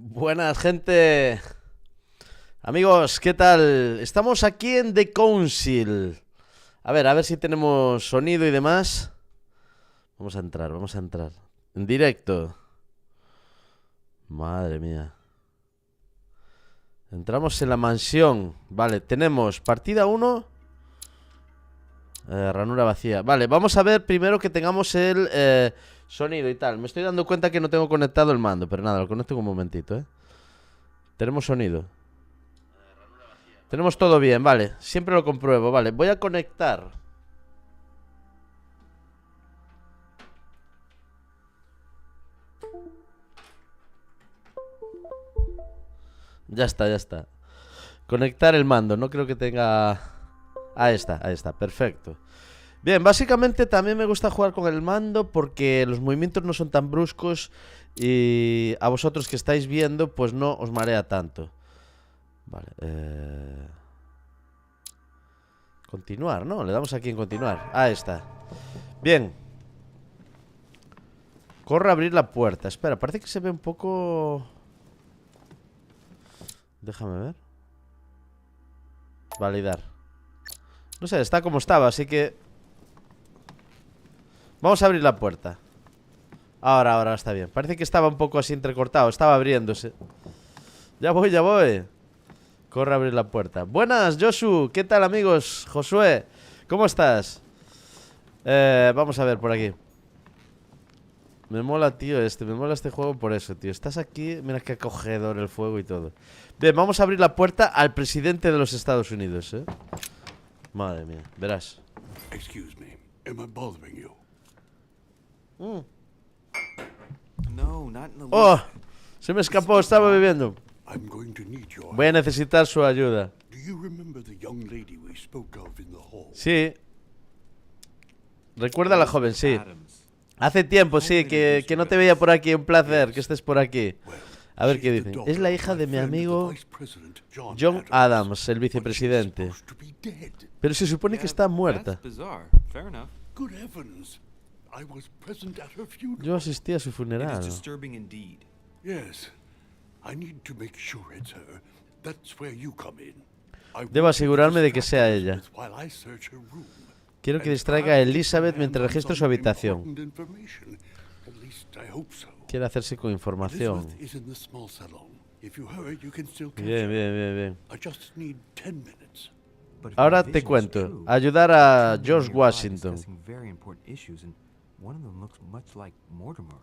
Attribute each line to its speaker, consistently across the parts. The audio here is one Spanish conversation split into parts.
Speaker 1: Buenas, gente. Amigos, ¿qué tal? Estamos aquí en The Council. A ver si tenemos sonido y demás. Vamos a entrar. En directo. Madre mía. Entramos en la mansión. Vale, tenemos partida 1. Ranura vacía. Vale, vamos a ver primero que tengamos el sonido y tal. Me estoy dando cuenta que no tengo conectado el mando, pero nada, lo conecto en un momentito, Tenemos sonido. Tenemos todo bien, vale. Siempre lo compruebo, vale. Voy a conectar. Ya está. Conectar el mando, no creo que tenga... Ahí está, perfecto. Bien, básicamente también me gusta jugar con el mando porque los movimientos no son tan bruscos y a vosotros que estáis viendo pues no os marea tanto. Vale, continuar, ¿no? Le damos aquí en continuar. Ahí está. Bien. Corre a abrir la puerta. Espera, parece que se ve un poco... Déjame ver. Validar. No sé, está como estaba, así que... Vamos a abrir la puerta. Ahora está bien. Parece que estaba un poco así entrecortado. Estaba abriéndose. Ya voy. Corre a abrir la puerta. Buenas, Josu. ¿Qué tal, amigos? Josué, ¿cómo estás? Vamos a ver por aquí. Me mola, tío, me mola este juego por eso, tío. Estás aquí, mira qué acogedor el fuego y todo. Bien, vamos a abrir la puerta al presidente de los Estados Unidos, Madre mía, verás.
Speaker 2: Excuse me, am I bothering you?
Speaker 3: No, not in the
Speaker 1: ¡Oh!
Speaker 3: least.
Speaker 1: Se me escapó, estaba bebiendo.
Speaker 2: I'm going to need your
Speaker 1: Voy a necesitar su ayuda.
Speaker 2: Do you remember the young lady we spoke of in the hall?
Speaker 1: Sí. Recuerda a la joven, sí.
Speaker 3: Adams.
Speaker 1: Hace tiempo, sí, que no te veía por aquí. Un placer que estés por aquí. A ver qué dicen. Es la hija de mi amigo John Adams, el vicepresidente. Pero se supone que está muerta.
Speaker 3: That's bizarre. Fair enough.
Speaker 2: Good heavens. I was present at her funeral.
Speaker 1: Yo asistí a su
Speaker 3: It is
Speaker 1: funeral.
Speaker 3: disturbing indeed.
Speaker 2: Yes. I need to make sure it's her. That's where you come in.
Speaker 1: Debo asegurarme de que sea ella.
Speaker 2: While I search her room.
Speaker 1: Quiero que distraiga a Elizabeth mientras registre su habitación.
Speaker 2: At least I hope so.
Speaker 1: Quiere hacerse con información.
Speaker 2: Elizabeth is in the small salon. If you hurry, you can still catch
Speaker 1: Bien,
Speaker 2: her.
Speaker 1: bien.
Speaker 2: I just need 10 minutes.
Speaker 3: But if
Speaker 1: Ahora
Speaker 3: my
Speaker 1: te
Speaker 3: vision's
Speaker 1: cuento.
Speaker 3: true,
Speaker 1: Ayudar a
Speaker 3: some
Speaker 1: George
Speaker 3: nearby
Speaker 1: Washington.
Speaker 3: discussing very important issues, and one of them looks much like Mortimer.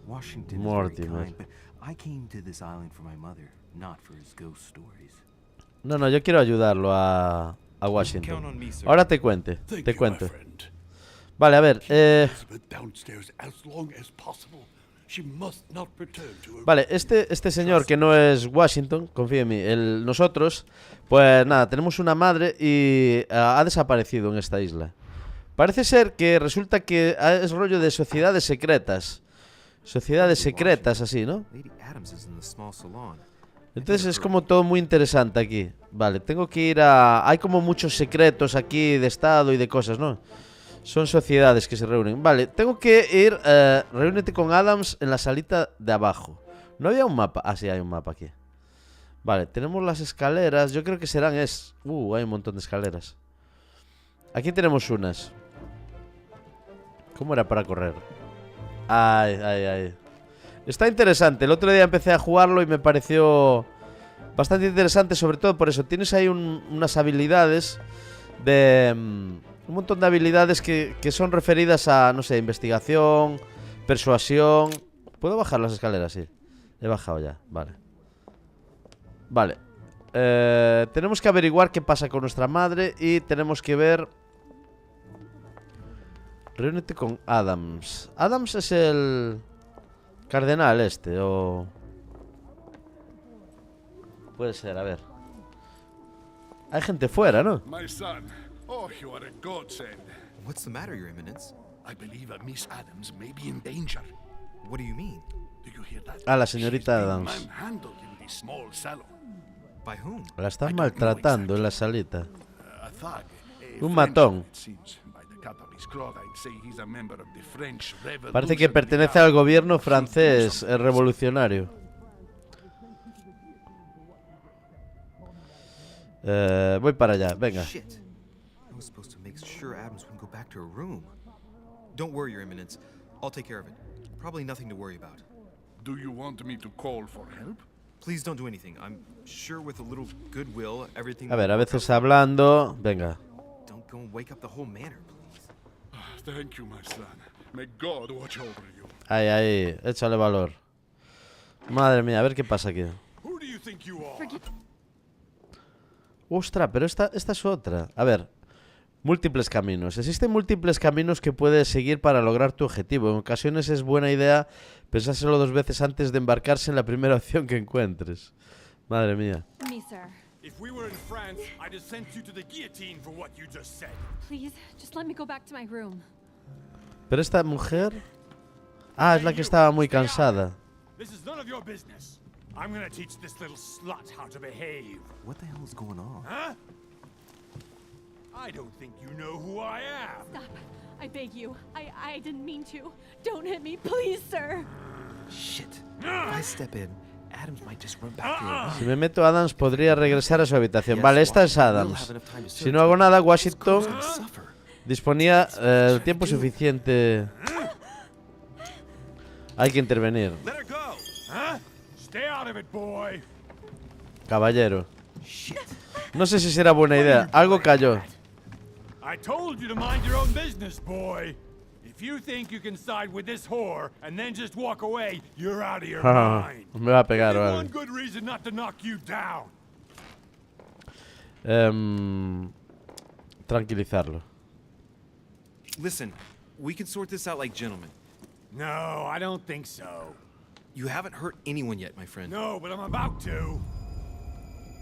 Speaker 3: Washington
Speaker 1: Mortimer.
Speaker 3: is very kind, but I came to this island for my mother, not for his ghost stories.
Speaker 1: No, yo quiero ayudarlo a
Speaker 3: Count on
Speaker 1: Washington.
Speaker 3: me, sir.
Speaker 1: Ahora te cuento.
Speaker 2: Thank
Speaker 1: Te
Speaker 2: you,
Speaker 1: cuento.
Speaker 2: my friend.
Speaker 1: Vale, a ver.
Speaker 2: Elizabeth downstairs as long as possible. She must not return to her.
Speaker 1: Vale, este señor que no es Washington, confía en mí, nosotros, pues nada, tenemos una madre y ha desaparecido en esta isla. Parece ser que resulta que es rollo de sociedades secretas. Sociedades secretas, así, ¿no?
Speaker 3: Lady Adams is in the small salon.
Speaker 1: Entonces es como todo muy interesante aquí. Vale, tengo que ir a... Hay como muchos secretos aquí de estado y de cosas, ¿no? Son sociedades que se reúnen. Vale, tengo que ir... reúnete con Adams en la salita de abajo. ¿No había un mapa? Ah, sí, hay un mapa aquí. Vale, tenemos las escaleras. Yo creo que serán hay un montón de escaleras. Aquí tenemos unas. ¿Cómo era para correr? Ay. Está interesante. El otro día empecé a jugarlo y me pareció bastante interesante, sobre todo por eso. Tienes ahí unas habilidades de... un montón de habilidades que son referidas a, no sé, investigación, persuasión. ¿Puedo bajar las escaleras? Sí. He bajado ya, vale. Vale. Tenemos que averiguar qué pasa con nuestra madre y tenemos que ver... Reúnete con Adams. Adams es el... cardenal o... Puede ser, a ver. Hay gente fuera, ¿no?
Speaker 4: My son. Oh, you are a godsend.
Speaker 3: What's the matter, Your Eminence?
Speaker 2: I believe a Miss Adams may be in danger.
Speaker 3: What do you mean?
Speaker 2: Do you hear that?
Speaker 1: Ah, la señorita
Speaker 2: She's being
Speaker 1: Adams.
Speaker 2: manhandled in the small salon.
Speaker 3: By whom?
Speaker 1: La están
Speaker 2: I don't know
Speaker 1: maltratando en la salita.
Speaker 2: A thug. A
Speaker 1: Un
Speaker 2: Frenchman,
Speaker 1: matón.
Speaker 2: it seems. By the cut of his cloth, I'd say he's a member of the French
Speaker 1: Parece que
Speaker 2: Revolutionary
Speaker 1: pertenece
Speaker 2: Guard.
Speaker 1: al gobierno
Speaker 2: Should do
Speaker 1: francés
Speaker 2: something.
Speaker 1: revolucionario. Voy para allá, venga.
Speaker 5: Shit. I was supposed to make sure Adams wouldn't go back to her room. Don't worry, Your Eminence. I'll take care of it. Probably nothing to worry about.
Speaker 4: Do you want me to call for help?
Speaker 5: Please don't do anything. I'm sure with a little goodwill, everything...
Speaker 1: A ver, a veces hablando... Venga.
Speaker 5: Don't go and wake up the whole manor, please.
Speaker 4: Thank you, my son. May God watch over you.
Speaker 1: Ahí, ahí. Échale valor. Madre mía, a ver qué pasa aquí.
Speaker 4: Who do you think you are?
Speaker 1: Ostras, pero esta es otra. A ver. Múltiples caminos. Existen múltiples caminos que puedes seguir para lograr tu objetivo. En ocasiones es buena idea pensárselo 2 veces antes de embarcarse en la primera opción que encuentres. Madre mía.
Speaker 6: Me, sir.
Speaker 7: If we were in France, I'd have sent you to the guillotine for what you just said.
Speaker 6: Please, just let me go back to my room.
Speaker 1: Pero esta mujer... Ah, es la que estaba muy cansada.
Speaker 7: This is none of your business. I'm gonna teach this little slut how to behave.
Speaker 3: What the hell is going on?
Speaker 7: Huh? I don't think you know who I am.
Speaker 6: Stop. I beg you. I didn't mean to. Don't hit me, please, sir.
Speaker 5: Shit. If I step in, Adams might just run back to her room.
Speaker 1: Si me meto, Adams podría regresar a su habitación. Vale, esta es Adams. Si no hago nada, Washington disponía el tiempo suficiente. Hay que intervenir.
Speaker 7: Let her go. Huh? Stay out of it, boy.
Speaker 1: Caballero. No sé si será buena idea. Algo cayó.
Speaker 7: I told you to mind your own business, boy. If you think you can side with this whore and then just walk away, you're out of your mind.
Speaker 1: Me va a pegar o
Speaker 7: Give
Speaker 1: algo.
Speaker 7: one good reason not to knock you down.
Speaker 1: Tranquilizarlo.
Speaker 5: Listen, we can sort this out like gentlemen.
Speaker 7: No, I don't think so.
Speaker 5: You haven't hurt anyone yet, my friend.
Speaker 7: No, but I'm about to.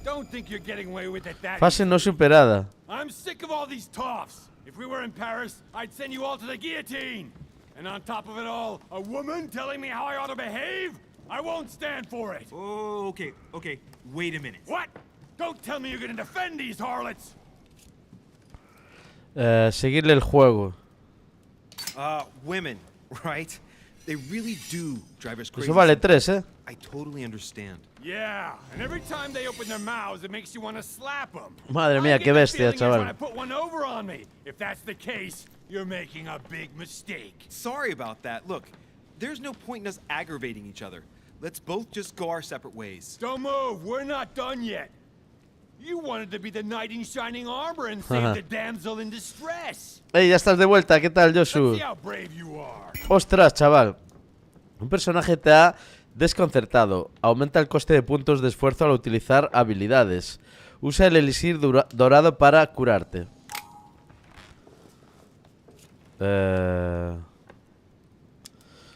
Speaker 7: Don't think you're getting away with it that
Speaker 1: Fase no superada.
Speaker 7: I'm sick of all these toffs. If we were in Paris, I'd send you all to the guillotine. And on top of it all, a woman telling me how I ought to behave? I won't stand for it.
Speaker 5: Oh, okay. Wait a minute.
Speaker 7: What? Don't tell me you're gonna defend these harlots.
Speaker 1: Seguirle el juego.
Speaker 5: Women, right? They really do drive us crazy.
Speaker 1: Eso vale 3,
Speaker 5: I totally understand.
Speaker 7: Yeah, and every time they open their mouths, it makes you want to slap them.
Speaker 1: Madre mía, qué bestia, chaval.
Speaker 7: To put one over on me. If that's the case, you're making a big mistake.
Speaker 5: Sorry about that. Look, there's no point in us aggravating each other. Let's both just go our separate ways.
Speaker 7: Don't move. We're not done yet. You wanted to be the knight in shining armor and save the damsel in distress.
Speaker 1: Ey, ya estás de vuelta. ¿Qué tal,
Speaker 7: Let's
Speaker 1: Josu?
Speaker 7: see how brave you are.
Speaker 1: Ostras, chaval. Un personaje te ha desconcertado. Aumenta el coste de puntos de esfuerzo al utilizar habilidades. Usa el elixir dorado para curarte.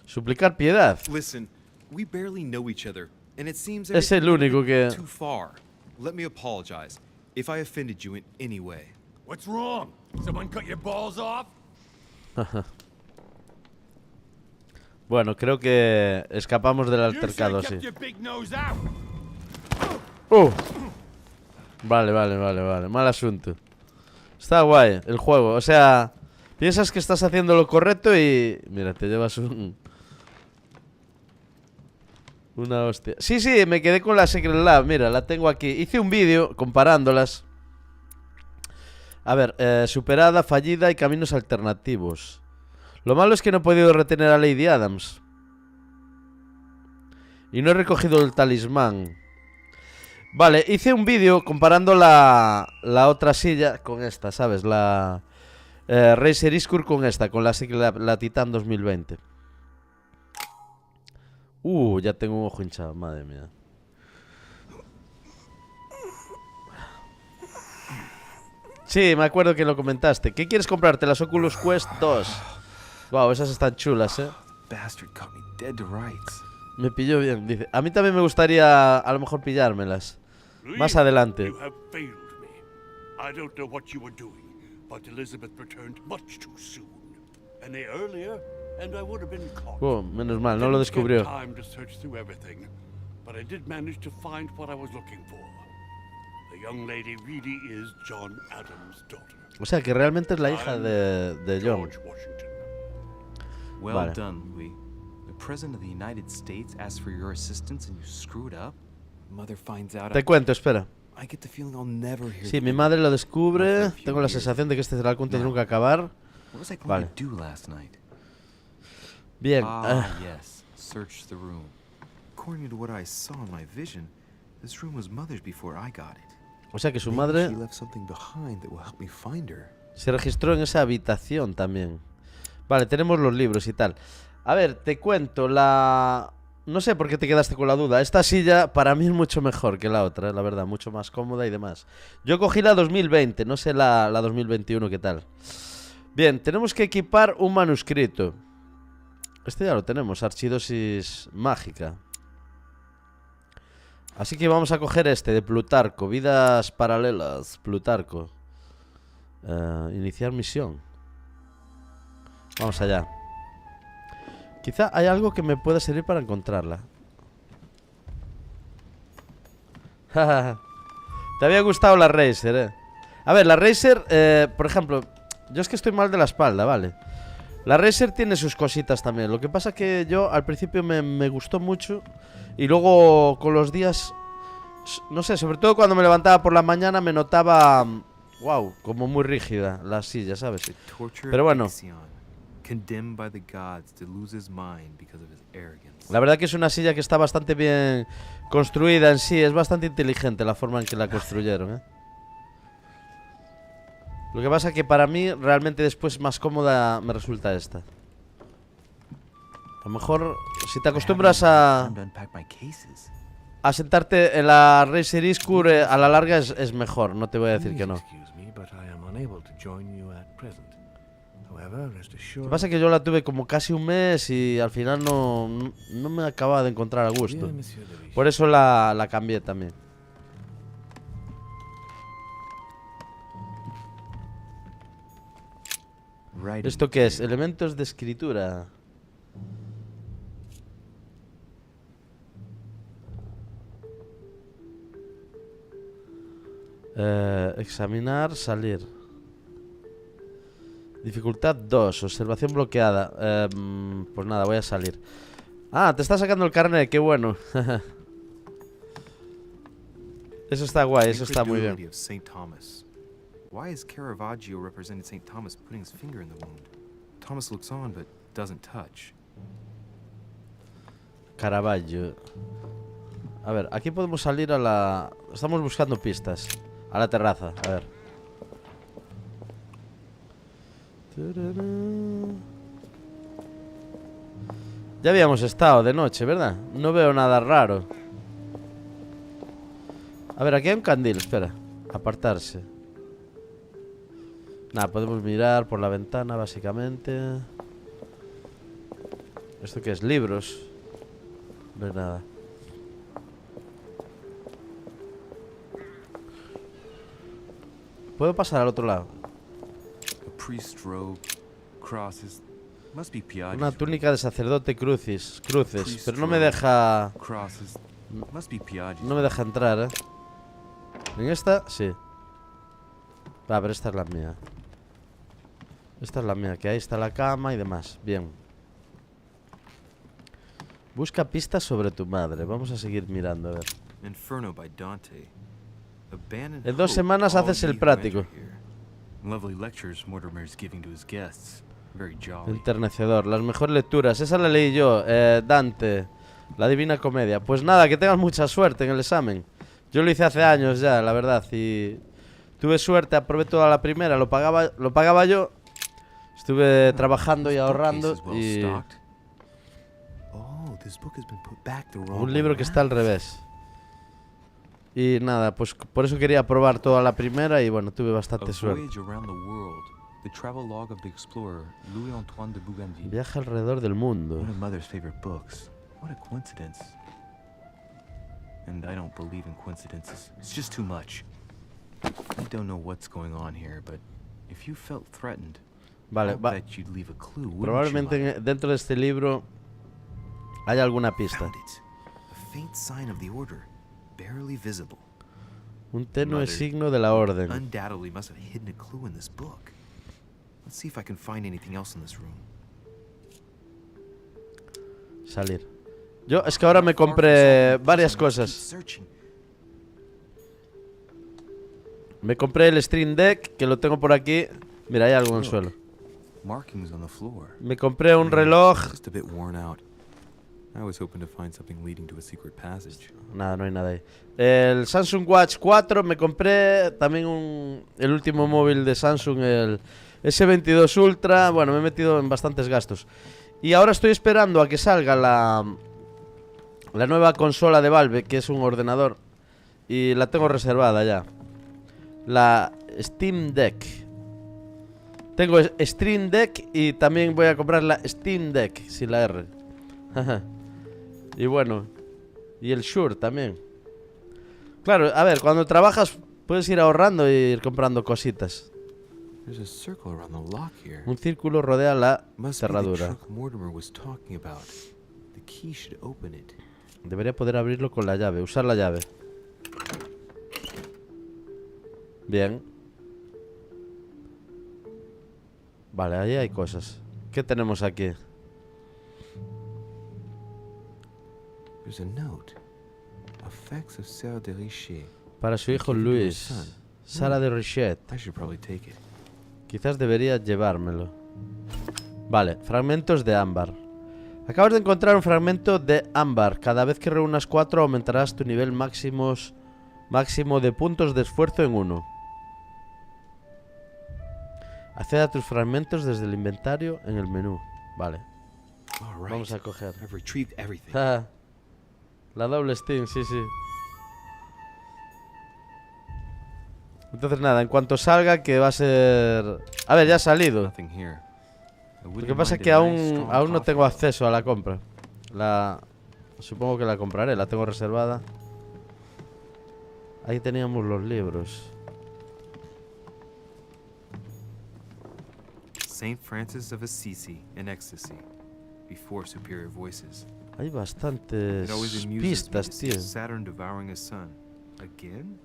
Speaker 1: Suplicar piedad.
Speaker 5: Listen, we barely know each other, and it seems
Speaker 1: Es el único que...
Speaker 5: too far. Let me apologize if I offended you in any way.
Speaker 7: What's wrong? Someone cut your balls off?
Speaker 1: Bueno, creo que escapamos del
Speaker 7: You
Speaker 1: altercado,
Speaker 7: should've
Speaker 1: sí.
Speaker 7: kept your big nose out.
Speaker 1: Vale. Mal asunto. Está guay el juego. O sea, piensas que estás haciendo lo correcto y... Mira, te llevas una hostia. Sí, me quedé con la Secret Lab. Mira, la tengo aquí. Hice un vídeo comparándolas. A ver, superada, fallida y caminos alternativos. Lo malo es que no he podido retener a Lady Adams. Y no he recogido el talismán. Vale, hice un vídeo comparando la otra silla con esta, ¿sabes? La Razer Iskur con esta, con la Titan 2020. Ya tengo un ojo hinchado, madre mía. Sí, me acuerdo que lo comentaste. ¿Qué quieres comprarte? Las Oculus Quest 2. Wow, esas están chulas,
Speaker 3: Bastard caught me dead to rights.
Speaker 1: Me pilló bien, dice. A mí también me gustaría a lo mejor pillármelas. Más adelante.
Speaker 2: You have failed me. I don't know what you were doing, but Elizabeth returned much too soon. Any earlier, and I would have been caught.
Speaker 1: Menos mal, no lo descubrió.
Speaker 2: Didn't get time to search through everything, but I did manage to find what I was looking for. The young lady really is John Adams' daughter.
Speaker 1: O sea, que realmente es la hija de John.
Speaker 2: George Washington.
Speaker 3: Well
Speaker 1: Vale.
Speaker 3: done, Louis. The President of the United States asked for your assistance and you screwed up? Mother finds out.
Speaker 1: Te cuento, espera.
Speaker 3: I get the feeling I'll never hear
Speaker 1: Sí,
Speaker 3: the
Speaker 1: mi
Speaker 3: end.
Speaker 1: madre lo descubre. Tengo la sensación de que este será el cuento de nunca acabar.
Speaker 3: What was I going
Speaker 1: Vale.
Speaker 3: to do last night?
Speaker 1: Bien.
Speaker 3: Yes. Search the room.
Speaker 5: According to what I saw in my vision, this room was Mother's before I got it.
Speaker 1: O sea que su
Speaker 3: Maybe
Speaker 1: madre
Speaker 3: she left something behind that will help me find her.
Speaker 1: se registró en esa habitación también. Vale, tenemos los libros y tal. A ver, te cuento, no sé por qué te quedaste con la duda. Esta silla para mí es mucho mejor que la otra, la verdad, mucho más cómoda y demás. Yo cogí la 2020, no sé la 2021 qué tal. Bien, tenemos que equipar un manuscrito. Este ya lo tenemos, archidosis mágica. Así que vamos a coger este de Plutarco, vidas paralelas, Plutarco. Iniciar misión. Vamos allá. Quizá hay algo que me pueda servir para encontrarla. Te había gustado la Racer, A ver, la Racer, por ejemplo, yo es que estoy mal de la espalda, ¿vale? La Racer tiene sus cositas también. Lo que pasa que yo al principio me gustó mucho. Y luego con los días, no sé, sobre todo cuando me levantaba por la mañana me notaba, wow, como muy rígida la silla, ¿sabes?
Speaker 5: The torture
Speaker 1: Pero
Speaker 5: of
Speaker 1: bueno,
Speaker 5: Ixion, condemned by the gods to lose his mind because of his arrogance.
Speaker 1: la verdad que es una silla que está bastante bien construida en sí. Es bastante inteligente la forma en que la construyeron, Lo que pasa que para mí realmente después más cómoda me resulta esta. A lo mejor si te acostumbras a sentarte en la Racer Iskur, a la larga es mejor, no te voy a decir que no. Lo que pasa es que yo la tuve como casi un mes y al final no me acababa de encontrar a gusto. Por eso la cambié también. ¿Esto qué es? Elementos de escritura. Examinar, salir. Dificultad 2, observación bloqueada. Pues nada, voy a salir. Ah, te está sacando el carnet, qué bueno. Eso está guay, eso está muy bien.
Speaker 5: Incredulity of Saint Thomas. Why is Caravaggio represented Saint Thomas putting his finger in the wound? Thomas looks on but doesn't touch.
Speaker 1: Caravaggio. A ver, aquí podemos salir a la... Estamos buscando pistas. A la terraza, a ver. Ya habíamos estado de noche, ¿verdad? No veo nada raro. A ver, aquí hay un candil, espera. Apartarse. Nada, podemos mirar por la ventana, básicamente. ¿Esto qué es? Libros. No hay nada. ¿Puedo pasar al otro lado? Una túnica de sacerdote, cruces, pero no me deja... No me deja entrar, ¿En esta? Sí. Va, pero esta es la mía. Esta es la mía, que ahí está la cama y demás. Bien. Busca pistas sobre tu madre. Vamos a seguir mirando, a ver.
Speaker 5: Inferno by Dante. Abandoned
Speaker 1: En 2
Speaker 5: hope,
Speaker 1: semanas
Speaker 5: all
Speaker 1: haces
Speaker 5: ye
Speaker 1: el
Speaker 5: who
Speaker 1: práctico.
Speaker 5: enter here.
Speaker 3: Lovely lectures Mortimer's giving to his guests. Very jolly.
Speaker 1: Enternecedor. Las mejores lecturas. Esa la leí yo. Dante. La Divina Comedia. Pues nada, que tengas mucha suerte en el examen. Yo lo hice hace años ya, la verdad. Y tuve suerte, aprobé toda la primera. Lo pagaba yo. Estuve trabajando y ahorrando. Y... un libro que está al revés. Y nada, pues por eso quería probar toda la primera y bueno, tuve bastante suerte. Viaje alrededor del mundo.
Speaker 3: What a coincidence. And I don't believe in coincidences. It's just too much. I don't know what's going on here, but if you felt threatened,
Speaker 1: Vale,
Speaker 3: I bet you'd leave a clue, wouldn't you,
Speaker 1: probablemente
Speaker 3: Mike?
Speaker 1: dentro de este libro hay alguna pista.
Speaker 5: Found it. A faint sign of the order, barely visible.
Speaker 1: Un tenue
Speaker 5: Mother
Speaker 1: signo de la orden.
Speaker 5: undoubtedly must have hidden a clue in this book. Let's see if I can find anything else in this room.
Speaker 1: Salir. Yo es que ahora me compré varias cosas. Me compré el Stream Deck, que lo tengo por aquí. Mira, hay algo en el suelo.
Speaker 3: Markings on the floor.
Speaker 1: Me compré un reloj.
Speaker 5: Just a bit worn out. I was hoping to find something leading to a secret passage.
Speaker 1: Nada, no hay nada ahí. El Samsung Watch 4. Me compré también el último móvil de Samsung, el S22 Ultra. Bueno, me he metido en bastantes gastos. Y ahora estoy esperando a que salga la nueva consola de Valve, que es un ordenador. Y la tengo reservada ya. La Steam Deck. Tengo Stream Deck y también voy a comprar la Steam Deck, sin la R. Y bueno, y el Shure también. Claro, a ver, cuando trabajas puedes ir ahorrando y ir comprando cositas.
Speaker 5: There's a circle around the lock here.
Speaker 1: Un círculo rodea la
Speaker 5: Must be the
Speaker 1: cerradura.
Speaker 5: trunk Mortimer was talking about. The key should open it.
Speaker 1: Debería poder abrirlo con la llave, usar la llave. Bien. Vale, ahí hay cosas. ¿Qué tenemos aquí?
Speaker 5: There's a note. Effects of Sarah de Richer.
Speaker 1: Para su hijo
Speaker 5: Give it to her
Speaker 1: Luis.
Speaker 5: son.
Speaker 1: Sara de Richet.
Speaker 5: I should probably take it.
Speaker 1: Quizás debería llevármelo. Vale, fragmentos de ámbar. Acabas de encontrar un fragmento de ámbar. Cada vez que reúnas 4 aumentarás tu nivel máximo de puntos de esfuerzo en 1. Accede a tus fragmentos desde el inventario en el menú. Vale,
Speaker 5: All right.
Speaker 1: vamos a coger.
Speaker 5: I've retrieved everything.
Speaker 1: La doble Steam, sí, sí. Entonces nada, en cuanto salga, que va a ser... A ver, ya ha salido.
Speaker 3: Nothing here. I
Speaker 1: Lo
Speaker 3: wouldn't
Speaker 1: que pasa es
Speaker 3: mind
Speaker 1: que
Speaker 3: a nice,
Speaker 1: aún
Speaker 3: strong
Speaker 1: no tengo
Speaker 3: coffee.
Speaker 1: acceso a la compra. Supongo que la compraré, la tengo reservada. Ahí teníamos los libros.
Speaker 5: Saint Francis of Assisi in ecstasy. Before superior voices.
Speaker 1: Hay bastantes
Speaker 5: It always amuses me
Speaker 1: pistas,
Speaker 5: to see
Speaker 1: tío.
Speaker 5: Saturn devouring his son. Again?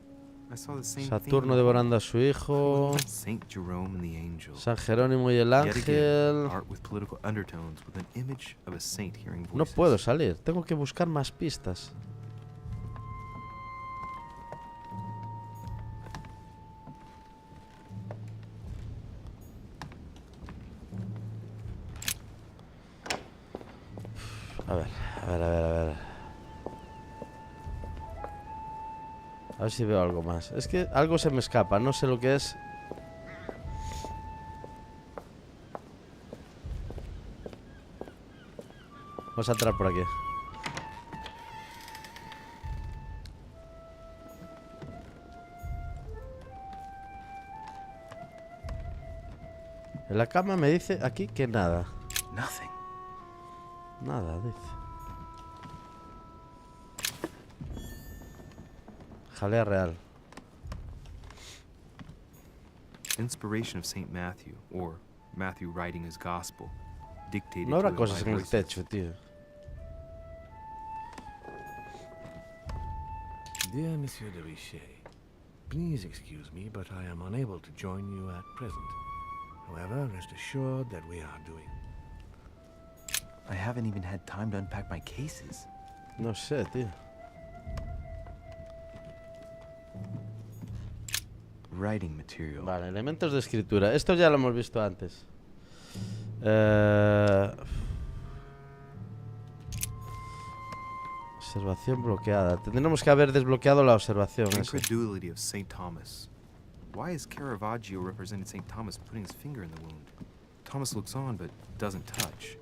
Speaker 5: I saw the same
Speaker 1: Saturno
Speaker 5: theme.
Speaker 1: devorando a su hijo.
Speaker 5: Saint Jerome and the angel.
Speaker 1: San Jerónimo y el
Speaker 5: Yet again,
Speaker 1: ángel.
Speaker 5: art with political undertones with an image of a saint hearing voices.
Speaker 1: No puedo salir, tengo que buscar más pistas. A ver. A ver si veo algo más. Es que algo se me escapa, no sé lo que es. Vamos a entrar por aquí. En la cama me dice aquí que nada.
Speaker 3: Nothing.
Speaker 1: Nada, dice. Jalea real.
Speaker 5: Inspiration of Saint Matthew, or Matthew writing his gospel, dictated
Speaker 1: No habrá
Speaker 5: to him
Speaker 1: cosas
Speaker 5: by
Speaker 1: en el
Speaker 5: voices.
Speaker 1: techo, tío.
Speaker 8: Dear Monsieur de Richer, please excuse me, but I am unable to join you at present. However, rest assured that we are doing.
Speaker 3: I haven't even had time to unpack my cases.
Speaker 1: No sé, tío.
Speaker 3: Writing material.
Speaker 1: Vale, elementos de escritura. Esto ya lo hemos visto antes. Observación bloqueada. Tendremos que haber desbloqueado la observación. esa.
Speaker 5: Incredulity of Saint Thomas. Why is Caravaggio represented Saint Thomas putting his finger in the wound? Thomas looks on but doesn't touch.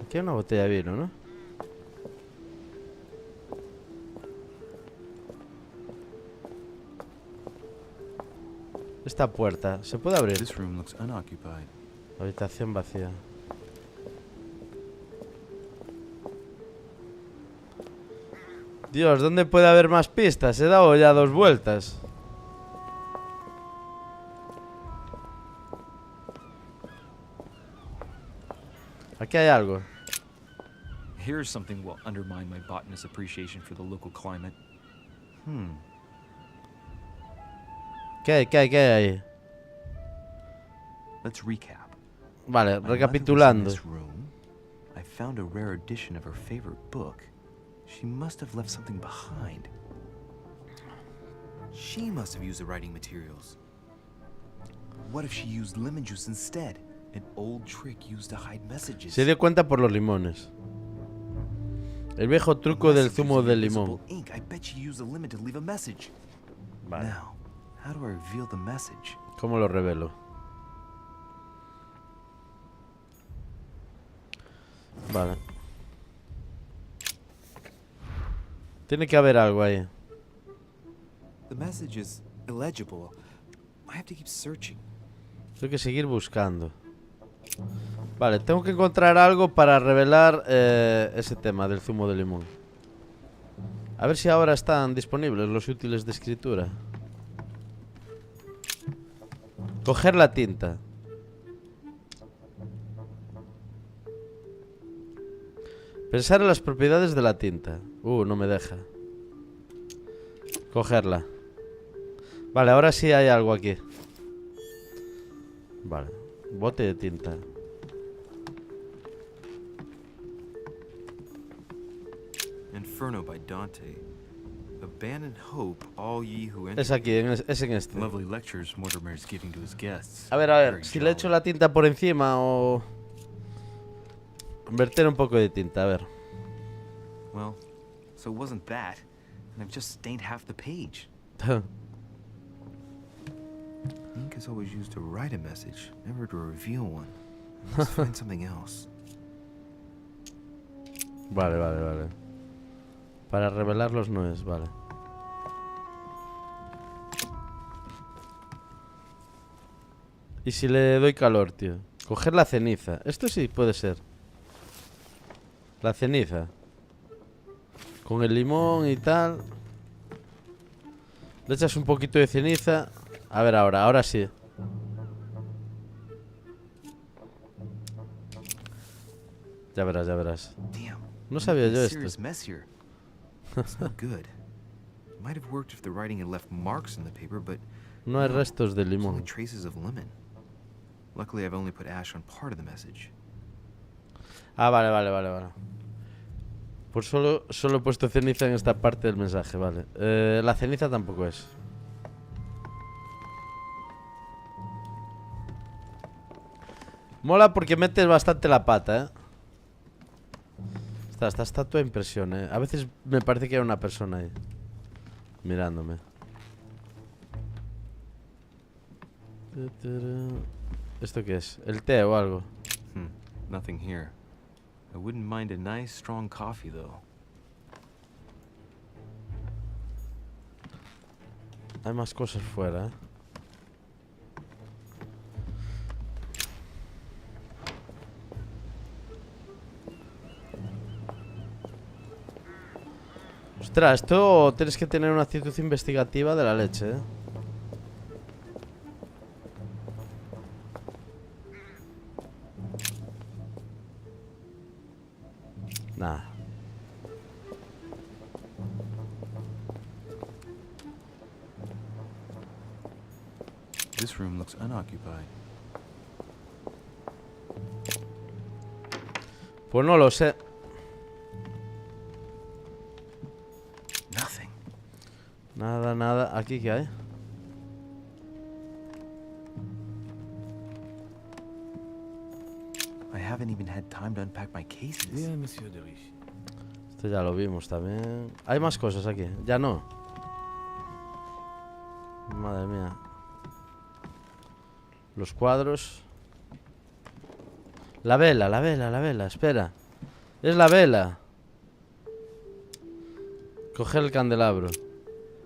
Speaker 1: Aquí hay una botella de vino, ¿no? Esta puerta, ¿se puede abrir?
Speaker 3: This room looks unoccupied.
Speaker 1: Habitación vacía. Dios, ¿dónde puede haber más pistas? He dado ya 2 vueltas. Aquí hay algo.
Speaker 9: Here's something will undermine my botanist's appreciation for the local climate.
Speaker 1: ¿Qué hay? ¿Qué hay? ¿Qué hay ahí?
Speaker 3: Let's recap.
Speaker 1: Vale,
Speaker 3: My mother was in
Speaker 1: recapitulando.
Speaker 3: this room. I found a rare edition of her favorite book. She must have left something behind.
Speaker 5: She must have used the writing materials.
Speaker 3: What if she used lemon juice instead? An old trick used to hide messages.
Speaker 1: Se dio cuenta por los limones. El viejo truco del zumo de limón.
Speaker 3: Ink. I bet she used a lemon to leave a message.
Speaker 1: Vale.
Speaker 3: Now, how do I reveal the message?
Speaker 1: ¿Cómo lo revelo? Vale. Tiene que haber algo ahí.
Speaker 5: The message is illegible. I have to keep searching.
Speaker 1: Tengo que seguir buscando. Vale, tengo que encontrar algo para revelar ese tema del zumo de limón. A ver si ahora están disponibles los útiles de escritura. Coger la tinta. Pensar en las propiedades de la tinta. No me deja. Cogerla. Vale, ahora sí hay algo aquí. Vale, bote de tinta.
Speaker 5: Inferno by Dante. Abandon hope, all ye who enter.
Speaker 1: Es aquí, es en este.
Speaker 3: Lovely lectures Mortimer's giving to his guests.
Speaker 1: A ver, si le echo la tinta por encima o... Verter un poco de tinta, a ver.
Speaker 3: Well, so it wasn't that, and I've just stained half the page.
Speaker 5: Ink is always used to write a message, never to reveal one. Let's find something else.
Speaker 1: Vale. Para revelarlos no es, vale. ¿Y si le doy calor, tío? Coger la ceniza. Esto sí puede ser. La ceniza. Con el limón y tal. Le echas un poquito de ceniza. A ver ahora sí. Ya verás. No sabía yo esto.
Speaker 5: It's not good. Might have worked if the writing had left marks in the paper, but
Speaker 1: No hay restos de
Speaker 5: there's only
Speaker 1: limón.
Speaker 5: traces of lemon. Luckily, I've only put ash on part of the message.
Speaker 1: Ah, vale. Pues solo he puesto ceniza en esta parte del mensaje, vale. La ceniza tampoco es. Mola porque metes bastante la pata, ¿eh? Esta estatua impresiona, ¿eh? A veces me parece que hay una persona ahí mirándome. ¿Esto qué es? ¿El té o algo?
Speaker 3: Nothing here. I wouldn't mind a nice strong coffee though.
Speaker 1: Hay más cosas fuera, ¿eh? Ostras, esto tienes que tener una actitud investigativa de la leche, ¿eh? Nah.
Speaker 3: This room looks unoccupied.
Speaker 1: Pues no lo sé.
Speaker 3: Nothing.
Speaker 1: Nada. ¿Aquí qué hay?
Speaker 3: I haven't even had time to unpack my cases.
Speaker 8: Dear Monsieur de Ricci,
Speaker 1: Esto ya lo vimos también. Hay más cosas aquí. Ya no. Madre mía. Los cuadros. La vela. Espera. Es la vela. Coger el candelabro.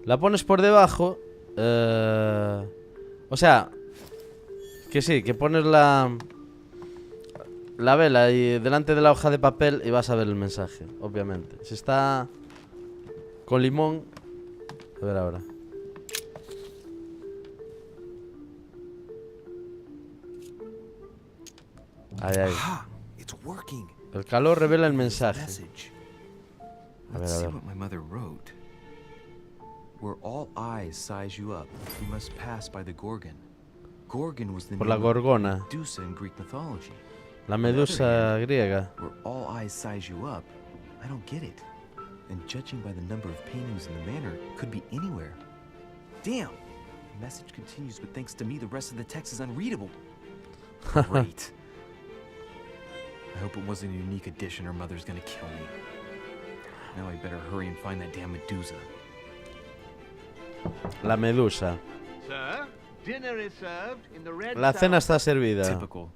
Speaker 1: La pones por debajo. O sea, que sí, que pones la vela y delante de la hoja de papel y vas a ver el mensaje, obviamente. Si está con limón. A ver ahora. Ahí.
Speaker 5: Aha! It's working.
Speaker 1: El calor revela el
Speaker 5: This
Speaker 1: mensaje.
Speaker 5: message.
Speaker 1: A
Speaker 5: Let's see
Speaker 1: ver.
Speaker 5: what my mother wrote.
Speaker 3: Where all eyes size you up, you must pass by the Gorgon. Gorgon was the
Speaker 1: Por la
Speaker 3: name of
Speaker 1: gorgona.
Speaker 3: Medusa in Greek mythology.
Speaker 1: La medusa griega.
Speaker 3: Where all eyes size you up, I don't get it. And judging by the number of paintings in the manor, could be anywhere. Damn! The message continues, but thanks to me, the rest of the text is unreadable. Great. I hope it wasn't a unique edition or Mother's gonna kill me. Now I better hurry and find that damn Medusa.
Speaker 1: La medusa.
Speaker 10: Sir, dinner is served in the red
Speaker 1: La cena está servida.
Speaker 3: Typical.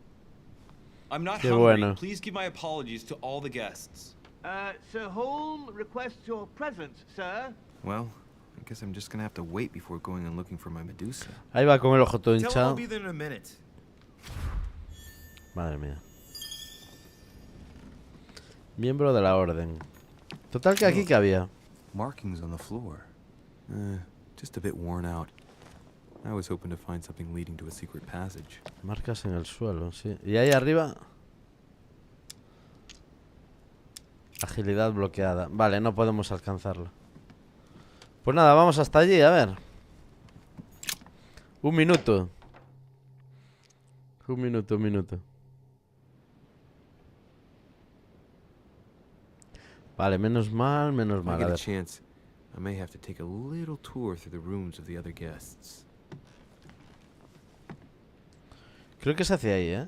Speaker 11: I'm not
Speaker 1: Qué
Speaker 11: hungry.
Speaker 1: bueno.
Speaker 11: Please give my apologies to all the guests.
Speaker 10: Sir Holm requests your presence, sir.
Speaker 5: Well, I guess I'm just gonna have to wait before going and looking for my Medusa.
Speaker 1: Ahí va con el ojo todo
Speaker 5: Tell him I'll
Speaker 1: hinchado.
Speaker 5: be there in a minute.
Speaker 1: Madre mía. Miembro de la orden. Total que aquí que había.
Speaker 3: Markings on the floor.
Speaker 5: Just a bit worn out. I was hoping to find something leading to a secret passage.
Speaker 1: Marcas en el suelo, sí. Y ahí arriba. Agilidad bloqueada. Vale, no podemos alcanzarlo. Pues nada, vamos hasta allí, a ver. Un minuto. Un minuto. Vale, menos mal,
Speaker 5: If I
Speaker 1: a
Speaker 5: get a
Speaker 1: ver.
Speaker 5: chance, I may have to take a little tour through the rooms of the other guests.
Speaker 1: Creo que es hacia ahí, ¿eh?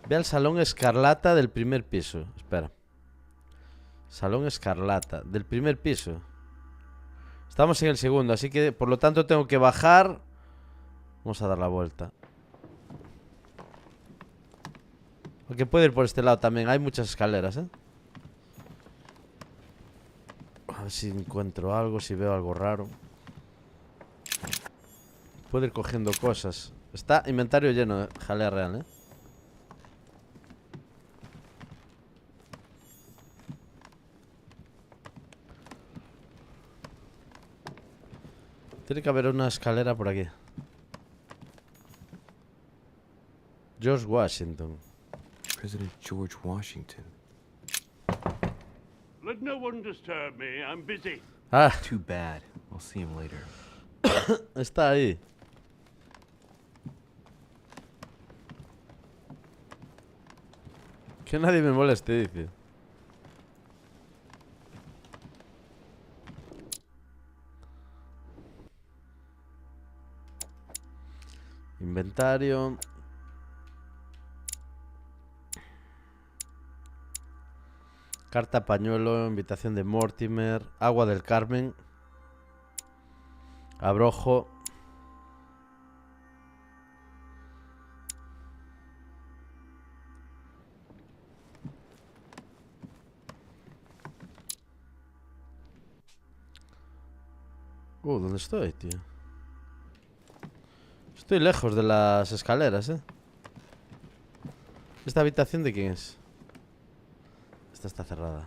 Speaker 1: Ve al salón escarlata del primer piso. Espera. Salón escarlata del primer piso. Estamos en el segundo, así que por lo tanto tengo que bajar. Vamos a dar la vuelta. Aunque puedo ir por este lado también. Hay muchas escaleras, ¿eh? A ver si encuentro algo, si veo algo raro. Puedo ir cogiendo cosas. Está inventario lleno de jalea real, ¿eh? Tiene que haber una escalera por aquí. George Washington.
Speaker 5: President George Washington.
Speaker 2: Let no one disturb me. I'm busy.
Speaker 1: Ah,
Speaker 3: Too bad. I'll see him later.
Speaker 1: está ahí. Que nadie me moleste, dice. Inventario. Carta pañuelo, invitación de Mortimer, agua del Carmen, abrojo. ¿Dónde estoy, tío? Estoy lejos de las escaleras, ¿eh? ¿Esta habitación de quién es? Esta está cerrada.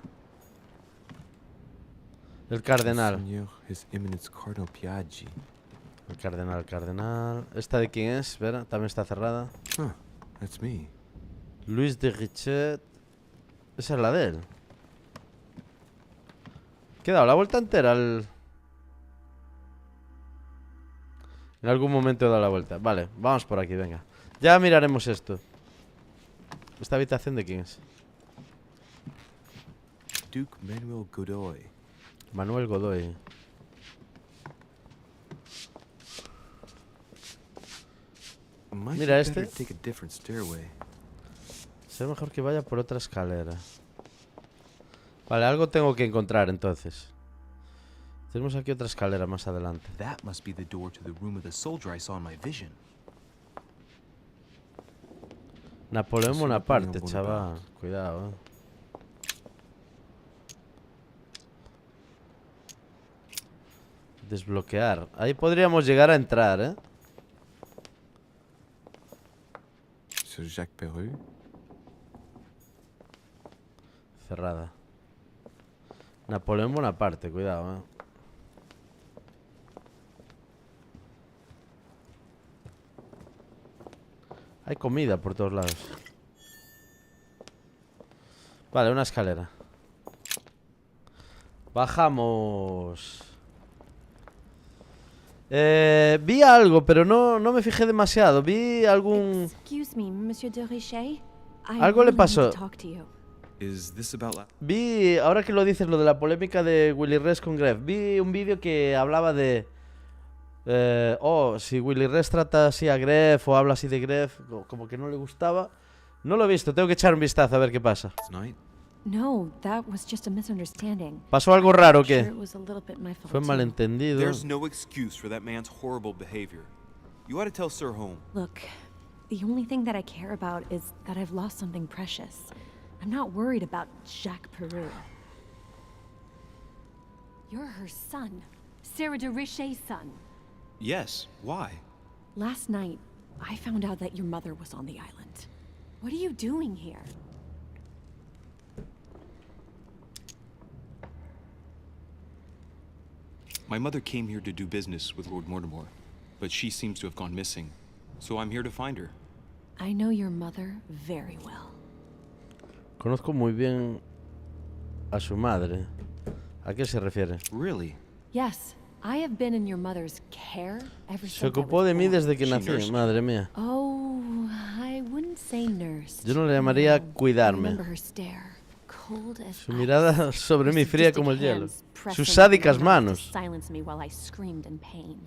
Speaker 1: El cardenal.
Speaker 5: Señor, His Eminence Cardinal Piaggi.
Speaker 1: El cardenal. ¿Esta de quién es? Espera, también está cerrada.
Speaker 5: Huh, that's me.
Speaker 1: Luis de Richet. Esa es la de él. ¿Qué he dado? La vuelta entera al... En algún momento he dado la vuelta. Vale, vamos por aquí, venga. Ya miraremos esto. ¿Esta habitación de quién es?
Speaker 5: Duke Manuel Godoy.
Speaker 1: Manuel Godoy.
Speaker 5: Might
Speaker 1: Mira
Speaker 5: be
Speaker 1: este.
Speaker 5: better to take a different stairway.
Speaker 1: Será mejor que vaya por otra escalera. Vale, algo tengo que encontrar entonces. Tenemos aquí otra escalera más adelante.
Speaker 3: That must be the door to the room of the soldier I saw in my vision.
Speaker 1: Napoleón
Speaker 5: Sí,
Speaker 1: Bonaparte,
Speaker 5: Napoleón
Speaker 1: chaval.
Speaker 5: Bonaparte.
Speaker 1: Cuidado, Desbloquear. Ahí podríamos llegar a entrar, ¿eh?
Speaker 5: Sir Jacques Perreux.
Speaker 1: Cerrada. Napoleón Bonaparte, cuidado, ¿eh? Hay comida por todos lados. Vale, una escalera. Bajamos. Vi algo, pero no me fijé demasiado. Vi algún...
Speaker 6: Excuse me, Monsieur de Richet. I
Speaker 1: Algo le
Speaker 6: really need
Speaker 1: pasó.
Speaker 6: to talk to you.
Speaker 5: Is this about
Speaker 1: Vi, ahora que lo dices, lo de la polémica de Willy Rex con Gref, vi un vídeo que hablaba de... si Willy Rex trata así a Gref o habla así de Gref, como que no le gustaba. No lo he visto, tengo que echar un vistazo a ver qué pasa.
Speaker 5: tonight?
Speaker 6: No, that was just a misunderstanding.
Speaker 1: ¿Pasó algo raro o
Speaker 6: Sure,
Speaker 1: qué?
Speaker 6: it was a little bit my fault
Speaker 1: Fue
Speaker 6: too.
Speaker 1: malentendido.
Speaker 5: There's no excuse for that man's horrible behavior. You ought to tell Sir Home.
Speaker 6: Look, the only thing that I care about is that I've lost something precious. I'm not worried about Jacques Peru. You're her son. Sarah de Richet's son.
Speaker 5: Yes, why?
Speaker 6: Last night, I found out that your mother was on the island. What are you doing here?
Speaker 11: My mother came here to do business with Lord Mortimer, but she seems to have gone missing. So I'm here to find her.
Speaker 6: I know your mother very well.
Speaker 1: Conozco muy bien a su madre. ¿A qué se refiere?
Speaker 11: Really?
Speaker 6: Yes, I have been in your mother's care ever
Speaker 1: Se
Speaker 6: since I
Speaker 1: ocupó
Speaker 6: was
Speaker 1: de mí
Speaker 6: born.
Speaker 1: desde que
Speaker 11: She
Speaker 1: nací,
Speaker 11: nursed you.
Speaker 1: madre mía.
Speaker 6: Oh, I wouldn't say nursed.
Speaker 1: Yo no le llamaría
Speaker 6: No, I
Speaker 1: cuidarme.
Speaker 6: remember her stare, cold as
Speaker 1: Su
Speaker 6: ice.
Speaker 1: mirada sobre
Speaker 6: Her
Speaker 1: mí, fría
Speaker 6: sadistic
Speaker 1: como el hielo.
Speaker 6: hands pressing
Speaker 1: Sus
Speaker 6: up
Speaker 1: sádicas
Speaker 6: my mouth to
Speaker 1: manos.
Speaker 6: silence me while I screamed in pain.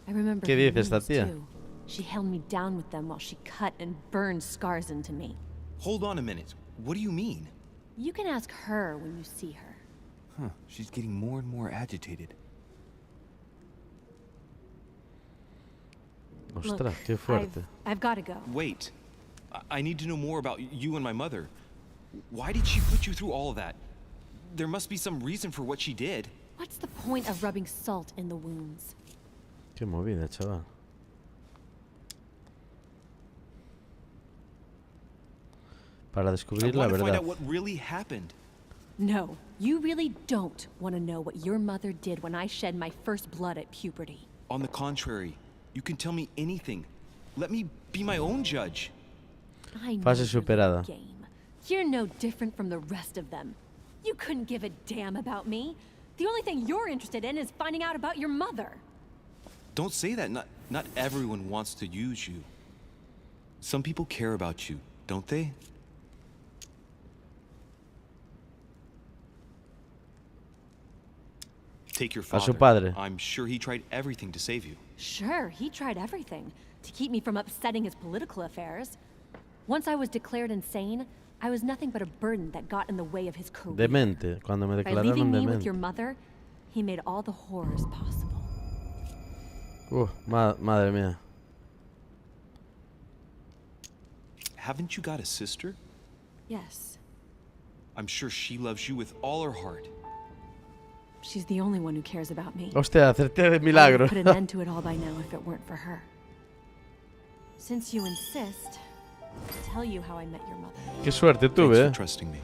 Speaker 6: I remember
Speaker 1: ¿Qué
Speaker 6: her
Speaker 1: dice esta
Speaker 6: knees,
Speaker 1: tía?
Speaker 6: too. She held me down with them while she cut and burned scars into me.
Speaker 5: Hold on a minute. What do you mean?
Speaker 6: You can ask her when you see her.
Speaker 5: Huh, she's getting more and more agitated.
Speaker 1: Ostras,
Speaker 6: Look,
Speaker 1: qué fuerte.
Speaker 6: I've got to go.
Speaker 11: Wait. I need to know more about you and my mother. Why did she put you through all of that? There must be some reason for what she did.
Speaker 6: What's the point of rubbing salt in the wounds?
Speaker 1: Qué movida, chaval. Para
Speaker 11: I
Speaker 1: descubrir la
Speaker 11: want to find
Speaker 1: verdad.
Speaker 11: out what really happened.
Speaker 6: No, you really don't want to know what your mother did when I shed my first blood at puberty.
Speaker 11: On the contrary, you can tell me anything. Let me be my own judge.
Speaker 6: I know
Speaker 1: Fase
Speaker 6: your
Speaker 1: superada.
Speaker 6: little game. You're no different from the rest of them. You couldn't give a damn about me. The only thing you're interested in is finding out about your mother.
Speaker 11: Don't say that. Not everyone wants to use you. Some people care about you, don't they? Take your
Speaker 1: A su
Speaker 11: father.
Speaker 1: padre.
Speaker 11: I'm sure he tried everything to save you.
Speaker 6: Sure, he tried everything to keep me from upsetting his political affairs. Once I was declared insane, I was nothing but a burden that got in the way of his career.
Speaker 1: Demente, cuando me
Speaker 6: By leaving
Speaker 1: declararon
Speaker 6: me with
Speaker 1: demente.
Speaker 6: your mother, he made all the horrors possible.
Speaker 1: Madre mía.
Speaker 11: Haven't you got a sister?
Speaker 6: Yes,
Speaker 11: I'm sure she loves you with all her heart.
Speaker 6: she's the only one who cares about me.
Speaker 1: Hostia, acerté de
Speaker 6: I
Speaker 1: milagro.
Speaker 6: would put an end to it all by now if it weren't for her. Since you insist, I'll tell you how I met your mother.
Speaker 1: Qué suerte
Speaker 11: Thanks
Speaker 1: tuve,
Speaker 11: for
Speaker 1: eh.
Speaker 11: trusting me.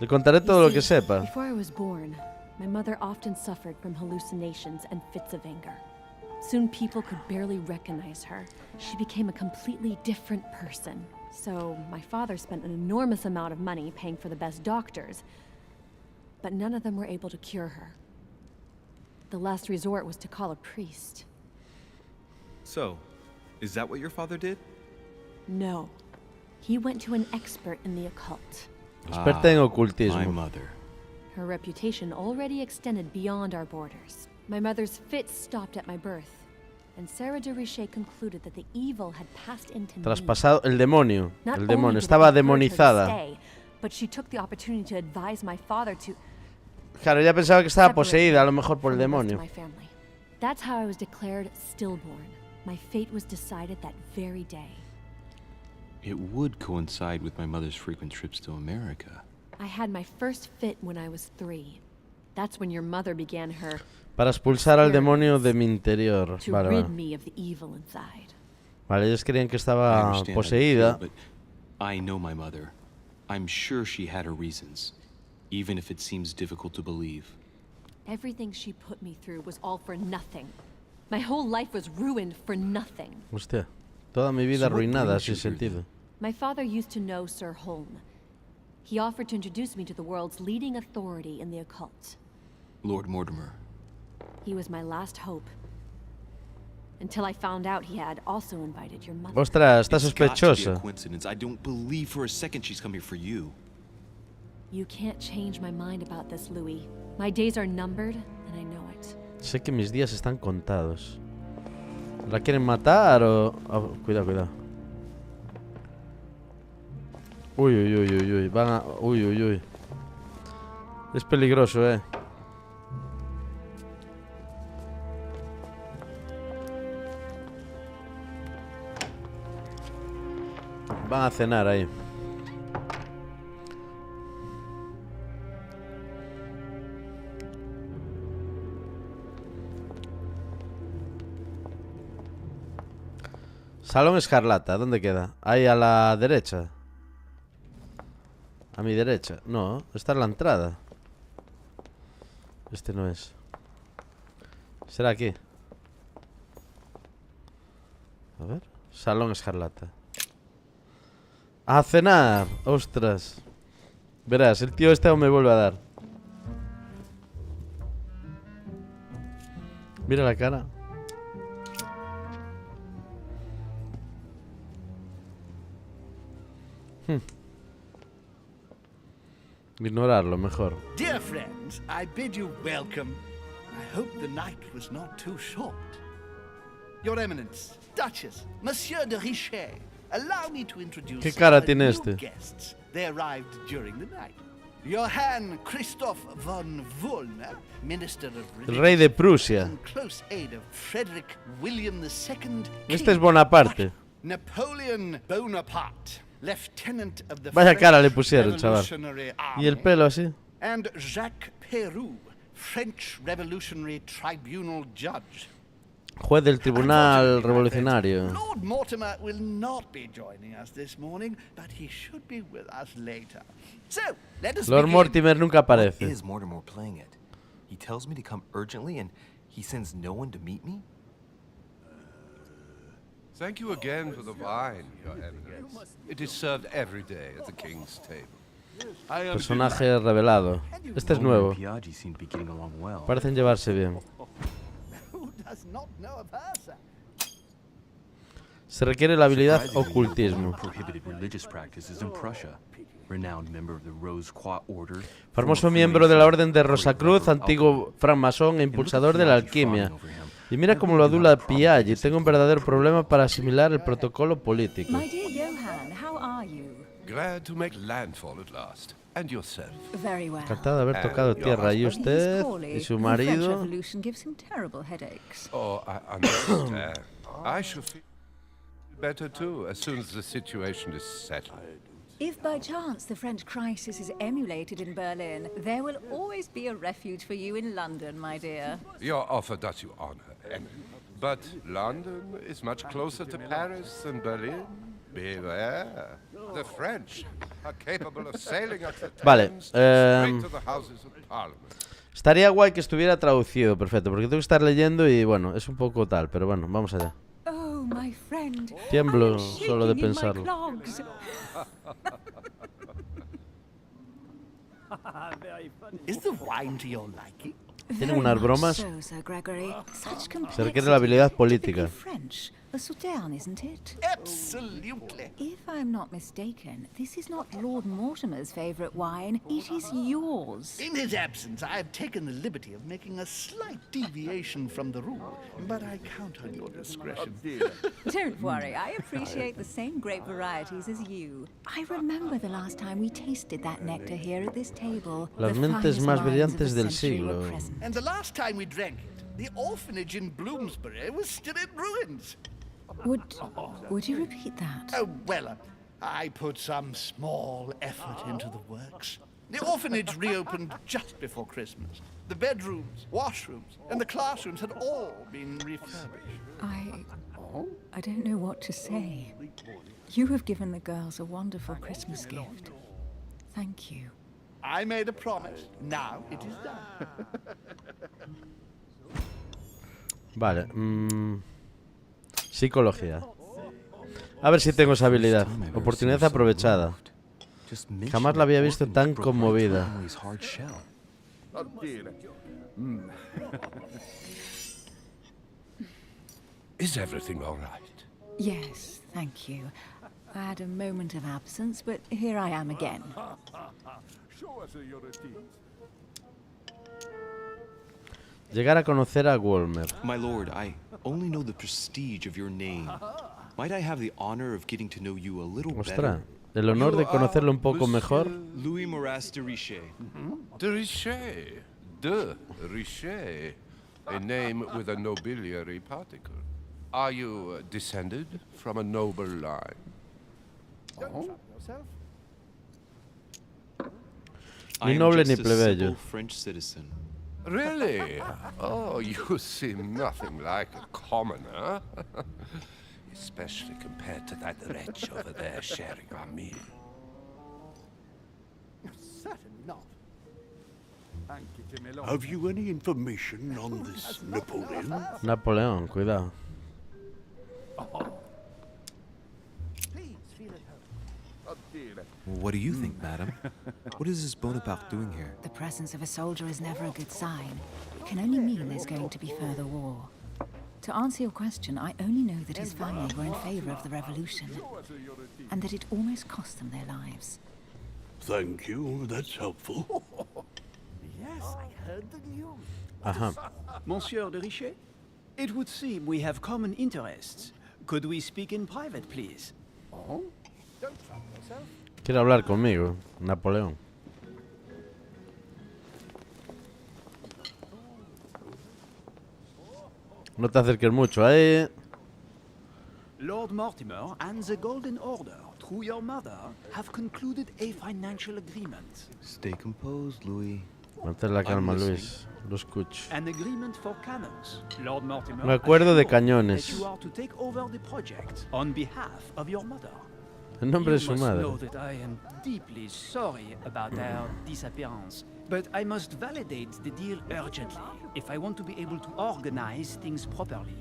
Speaker 1: Le contaré todo
Speaker 6: You
Speaker 1: lo que
Speaker 6: see,
Speaker 1: sepa.
Speaker 6: Before I was born, my mother often suffered from hallucinations and fits of anger. Soon people could barely recognize her. She became a completely different person. So my father spent an enormous amount of money paying for the best doctors, but none of them were able to cure her. The last resort was to call a priest.
Speaker 5: So, is that what your father did?
Speaker 6: No. He went to an expert in the occult.
Speaker 1: Experta en
Speaker 11: My
Speaker 1: ocultismo.
Speaker 11: mother.
Speaker 6: Her reputation already extended beyond our borders. My mother's fits stopped at my birth, and Sarah de Richet concluded that the evil had passed into me.
Speaker 1: Traspasado el demonio.
Speaker 6: Not
Speaker 1: El
Speaker 6: only
Speaker 1: demonio.
Speaker 6: did it
Speaker 1: Estaba
Speaker 6: hurt her to
Speaker 1: demonizada.
Speaker 6: stay, but she took the opportunity to advise my father to
Speaker 1: Claro, ya pensaba que estaba
Speaker 6: separate
Speaker 1: poseída, a lo
Speaker 6: me
Speaker 1: mejor por el
Speaker 6: from the rest of
Speaker 1: demonio.
Speaker 6: my family. That's how I was declared stillborn. My fate was decided that very day.
Speaker 11: It would coincide with my mother's frequent trips to America.
Speaker 6: I had my first fit when I was 3. That's when your mother began her
Speaker 1: Para expulsar al demonio de mi interior.
Speaker 6: to
Speaker 1: Vale,
Speaker 6: rid
Speaker 1: vale.
Speaker 6: me of the evil inside.
Speaker 1: Vale, ellos creían que
Speaker 11: I
Speaker 1: estaba
Speaker 11: understand how you
Speaker 1: poseída.
Speaker 11: feel, but I know my mother. I'm sure she had her reasons, even if it seems difficult to believe.
Speaker 6: Everything she put me through was all for nothing. My whole life was ruined for nothing.
Speaker 1: Hostia, toda mi vida
Speaker 11: So what
Speaker 1: arruinada,
Speaker 11: brings
Speaker 1: sin
Speaker 11: you here,
Speaker 1: sentido.
Speaker 11: then?
Speaker 6: My father used to know Sir Holm. He offered to introduce me to the world's leading authority in the occult.
Speaker 11: Lord Mortimer.
Speaker 6: He was my last hope. Until I found out he had also invited your mother.
Speaker 1: Ostras, está
Speaker 11: It's got to be a
Speaker 1: sospechosa.
Speaker 11: coincidence. I don't believe for a second she's come here for you.
Speaker 6: You can't change my mind about this, Louis. My days are numbered, and I know it.
Speaker 1: Sé que mis días están contados. ¿La quieren matar o...? Oh, cuidado, cuidado. Uy, uy, uy, uy, uy. Van a... Uy, uy, uy. Es peligroso, Van a cenar ahí. Salón Escarlata, ¿dónde queda? Ahí a la derecha. A mi derecha. No, está en la entrada. Este no es. ¿Será aquí? A ver. Salón Escarlata. ¡A cenar! ¡Ostras! Verás, el tío este aún me vuelve a dar. Mira la cara. Ignorarlo mejor.
Speaker 2: Dear friends, I bid you welcome. I hope the night was not too short. Your Eminence, Duchess, Monsieur de Richet, allow me to introduce
Speaker 1: ¿Qué cara
Speaker 2: our
Speaker 1: tiene
Speaker 2: new
Speaker 1: este?
Speaker 2: guests. They arrived during the night. Johann Christoph von Wollner, Minister of
Speaker 1: El rey de Prusia.
Speaker 2: and close aide of Frederick William II.
Speaker 1: Este es Bonaparte.
Speaker 2: Napoleon Bonaparte, Lieutenant of the
Speaker 1: Vaya cara le
Speaker 2: French
Speaker 1: pusieron, chaval.
Speaker 2: Revolutionary
Speaker 1: Y el
Speaker 2: Army,
Speaker 1: pelo así.
Speaker 2: and Jacques Peroux, French Revolutionary Tribunal Judge.
Speaker 1: Juez del Tribunal Revolucionario.
Speaker 2: Lord Mortimer will not be joining us this morning, but he should be with us later. So, let us
Speaker 1: Lord
Speaker 2: begin.
Speaker 1: Mortimer nunca aparece.
Speaker 5: Is Mortimer playing it? He tells me to come urgently and he sends no one to meet me?
Speaker 12: Thank you again for the wine, Your Eminence. It is served every day at the king's table. I am
Speaker 1: Personaje revelado. Este es nuevo.
Speaker 3: Piaggi seem to be getting along well.
Speaker 1: Parecen llevarse bien.
Speaker 2: Who does not know of her, sir?
Speaker 1: Se requiere la habilidad
Speaker 3: Surprisingly,
Speaker 1: ocultismo.
Speaker 3: prohibited religious practices in Prussia. Renowned member of the Rose Croix Order.
Speaker 1: Famoso miembro de la Orden de Rosacruz, antiguo francmasón e impulsador de la alquimia. Y mira cómo lo adula Piaggi. Tengo un verdadero problema para asimilar el protocolo político.
Speaker 13: My dear Johann, how are you?
Speaker 12: glad to make landfall at last. And yourself.
Speaker 13: Very well.
Speaker 1: Encantado de haber tocado tierra. Y usted y su marido.
Speaker 13: Revolution gives him terrible headaches.
Speaker 12: Oh, I understand. I shall feel better too as soon as the situation is settled.
Speaker 13: If by chance the French crisis is emulated in Berlin, there will always be a refuge for you in London, my dear.
Speaker 12: Your offer does you honor, Emily. But London is much closer to Paris than Berlin. Beware. The French are capable of sailing up the Thames straight to the Houses of Parliament.
Speaker 1: Estaría guay que estuviera traducido, perfecto, porque tengo que estar leyendo y bueno, es un poco tal, pero bueno, vamos allá.
Speaker 13: Oh, my friend.
Speaker 1: Tiemblo solo de pensarlo.
Speaker 2: Is the wine to your liking?
Speaker 1: Tienen unas bromas.
Speaker 13: So, Sir Gregory. Such
Speaker 1: Se requiere la habilidad política.
Speaker 13: French. A Southern, isn't it?
Speaker 2: Absolutely.
Speaker 13: If I'm not mistaken, this is not Lord Mortimer's favourite wine. It is yours.
Speaker 2: In his absence, I have taken the liberty of making a slight deviation from the rule, but I count on your discretion.
Speaker 13: Don't worry, I appreciate the same grape varieties as you. I remember the last time we tasted that nectar here at this table.
Speaker 1: Las
Speaker 13: The
Speaker 1: mentes
Speaker 13: finest
Speaker 1: más
Speaker 13: wines of
Speaker 1: brillantes
Speaker 13: the
Speaker 1: del
Speaker 13: century were
Speaker 1: siglo.
Speaker 13: present.
Speaker 2: And the last time we drank it, the orphanage in Bloomsbury was still in ruins.
Speaker 13: Would you repeat that?
Speaker 2: Oh, well, I put some small effort into the works. The orphanage reopened just before Christmas. The bedrooms, washrooms, and the classrooms had all been refurbished.
Speaker 13: I don't know what to say. You have given the girls a wonderful Christmas gift. Thank you.
Speaker 2: I made a promise. Now it is done.
Speaker 1: Vale. Psicología. A ver si tengo esa habilidad. Oportunidad aprovechada. Jamás la había visto tan conmovida.
Speaker 12: Is everything all right?
Speaker 13: Yes, thank you. I had a moment of absence, but here I am again.
Speaker 4: Show us your routines.
Speaker 1: Llegar a conocer a Wolmer.
Speaker 11: My lord, I only know the prestige of your name. Might I have the honor of getting to know you a little
Speaker 1: Ostras,
Speaker 11: better?
Speaker 1: el honor de conocerlo un poco mejor.
Speaker 11: Louis Moras de Richet.
Speaker 12: De Richet. De Richet. A name with a nobiliary particle. Are you descended from a noble line?
Speaker 11: I am
Speaker 1: noble
Speaker 11: just
Speaker 1: ni
Speaker 11: a
Speaker 1: plebeyo.
Speaker 11: simple French citizen.
Speaker 12: Really? Oh, you seem nothing like a commoner. Especially compared to that wretch over there sharing our meal.
Speaker 2: Certainly not.
Speaker 4: Have you any information on this Napoleon?
Speaker 1: Napoleón, cuidado.
Speaker 2: Please feel at home.
Speaker 5: What do you think, madam? What is this Bonaparte doing here?
Speaker 13: The presence of a soldier is never a good sign. It can only mean there's going to be further war. To answer your question, I only know that his family were in favor of the revolution, and that it almost cost them their lives.
Speaker 4: Thank you, that's helpful.
Speaker 2: Yes, I heard the news.
Speaker 1: Ajá.
Speaker 10: Monsieur de Richet, it would seem we have common interests. Could we speak in private, please?
Speaker 2: Oh? Don't trouble yourself.
Speaker 1: Quiere hablar conmigo, Napoleón. No te acerques mucho, ahí.
Speaker 10: Lord Mortimer and the Golden Order, through your mother, have concluded a financial agreement.
Speaker 5: Stay composed, Louis.
Speaker 1: Mantén la calma, Luis. Lo escucho.
Speaker 10: An agreement for cannons. Lord Mortimer
Speaker 1: Un acuerdo de
Speaker 10: assured
Speaker 1: cañones.
Speaker 10: that you are to take over the project on behalf of your mother.
Speaker 1: En nombre de
Speaker 10: You
Speaker 1: su
Speaker 10: must
Speaker 1: madre.
Speaker 10: know that I am deeply sorry about their disappearance, but I must validate the deal urgently if I want to be able to organize things properly.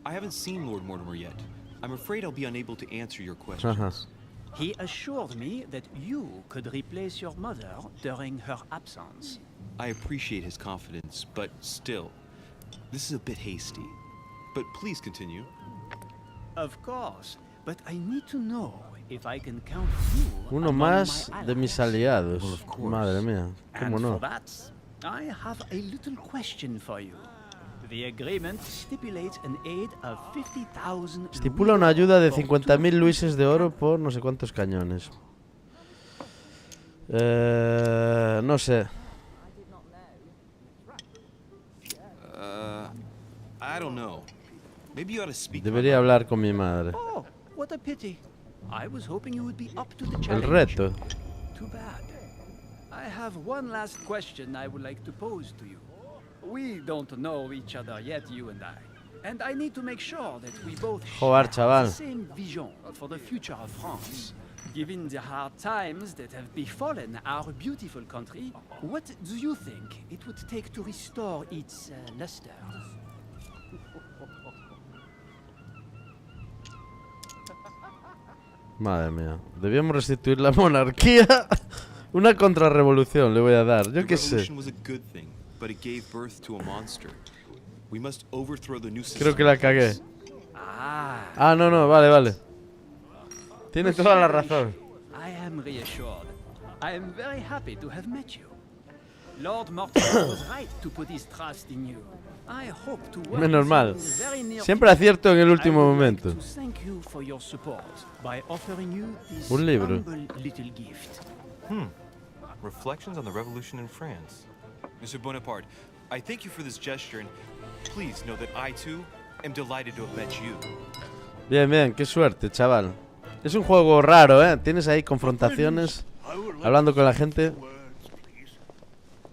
Speaker 11: I haven't seen Lord Mortimer yet. I'm afraid I'll be unable to answer your questions.
Speaker 1: Ajá.
Speaker 10: He assured me that you could replace your mother during her absence.
Speaker 11: I appreciate his confidence, but still, this is a bit hasty. But please continue.
Speaker 10: Of course, but I need to know if I can count you
Speaker 1: Uno
Speaker 10: among
Speaker 1: más
Speaker 10: my
Speaker 1: de mis
Speaker 10: allies.
Speaker 1: aliados. Madre mía, ¿cómo
Speaker 10: And
Speaker 1: no?
Speaker 10: for that, I have a little question for you. The agreement stipulates an aid of 50,000.
Speaker 1: Estipula una ayuda de 50.000 luises de oro por no sé cuántos cañones. No sé.
Speaker 11: I don't know. Maybe you ought to speak.
Speaker 1: Debería hablar con mi madre.
Speaker 10: Oh, what a pity. I was hoping you would be up to the
Speaker 1: El
Speaker 10: challenge.
Speaker 1: reto.
Speaker 10: Too bad. I have one last question I would like to pose to you. We don't know each other yet, you and I. And I need to make sure that we both
Speaker 1: Joder,
Speaker 10: share
Speaker 1: chaval.
Speaker 10: the same vision for the future of France. Given the hard times that have befallen our beautiful country, what do you think it would take to restore its luster?
Speaker 1: Madre mía. Debíamos restituir la monarquía. Una contrarrevolución le voy a dar. Yo
Speaker 11: The
Speaker 1: qué sé.
Speaker 11: revolution was a good thing, but it gave birth to a monster. We must overthrow the new system.
Speaker 1: Creo que la cagué. Ah, no, no, vale, vale. Tiene toda la razón.
Speaker 10: I am reassured. I am very happy to have met you. Lord Mortimer was right to put his trust in you. I hope to work
Speaker 1: Menos
Speaker 10: with
Speaker 1: mal.
Speaker 10: you in the very near
Speaker 1: Siempre
Speaker 10: future.
Speaker 1: acierto en el último
Speaker 10: I would
Speaker 1: momento.
Speaker 10: like to thank you for your support by offering you this
Speaker 1: Un libro.
Speaker 10: humble little gift.
Speaker 11: Reflections on the Revolution in France. Mr. Bonaparte, I thank you for this gesture, and please know that I too am delighted to have met you.
Speaker 1: Bien, bien, qué suerte, chaval. Es un juego raro, ¿eh? Tienes ahí confrontaciones, hablando con la gente.